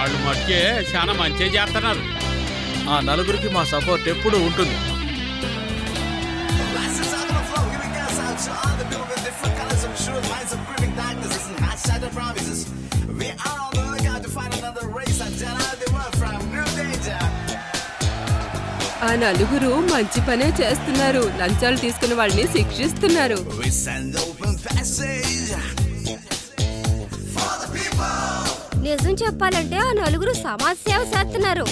వాళ్ళు మట్టుకే చాలా మంచిగా చేస్తున్నారు. ఆ నలుగురికి మా సపోర్ట్ ఎప్పుడు ఉంటుంది. ఆ నలుగురు మంచి పనే చేస్తున్నారు. లంచాలు తీసుకున్న వాళ్ళని శిక్షిస్తున్నారు. నిజం చెప్పాలంటే ఆ నలుగురు సమాజ సేవ చేస్తున్నారు.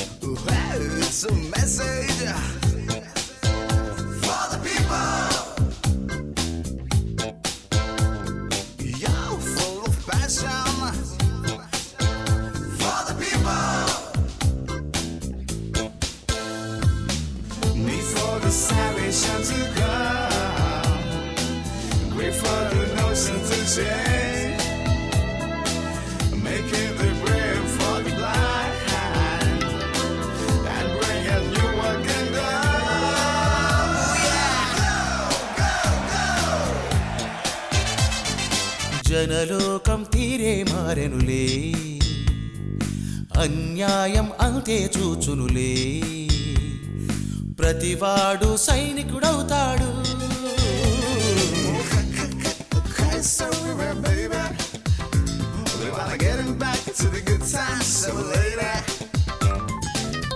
జనలోకం తీరే మారెనులే, అన్యాయం అంతే చూచునులే, ప్రతివాడు సైనికుడవుతాడు.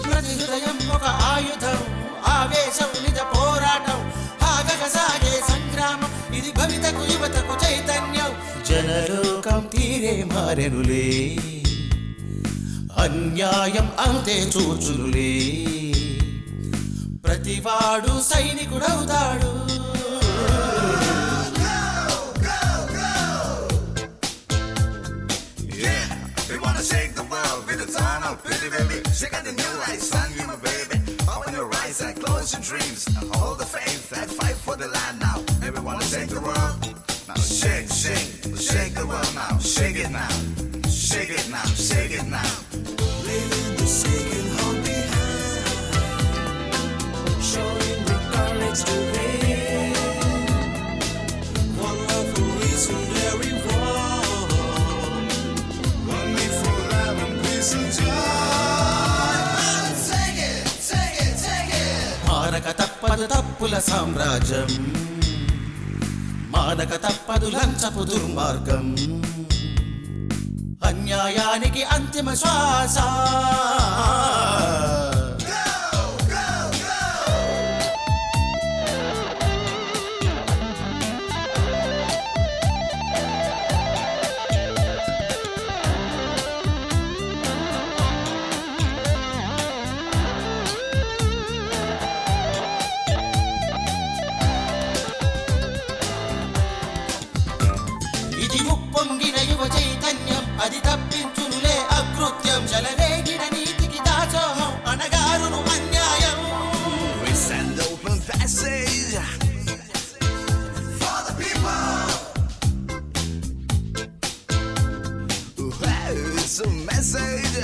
ప్రతి హృదయం ఒక ఆయుధం, ఆవేశం నిజ పోరాటం, ఆగగసాగే సంగ్రామం, ఇది భవితకు యువతకు చైతన్యం. జనలోకం తీరే మారెనులే, అన్యాయం అంతే చూచునులే, ప్రతివాడు సైనికుడవుతాడు. Shake the world with a ton of pretty baby. Shake out the new light, sun, you my baby. Open your eyes and close your dreams. Hold the faith and fight for the land now. Everyone shake the world. Now shake, shake, shake the world now. Shake it now, shake it now, shake it now. Leaving the shaking hold behind, showing the courage to win. One love for legendary war. మానక తప్పదు తప్పుల సామ్రాజ్యం, మానక తప్పదు లంచపు దుర్మార్గం, అన్యాయానికి అంతిమ శ్వాస. పొంగిన యువ చైతన్యం, అది తప్పించునులే అకృత్యం, జలరేగిన నీతికి దాసోహం, అనగారును అన్యాయం. We send open passage for the people. It's a message.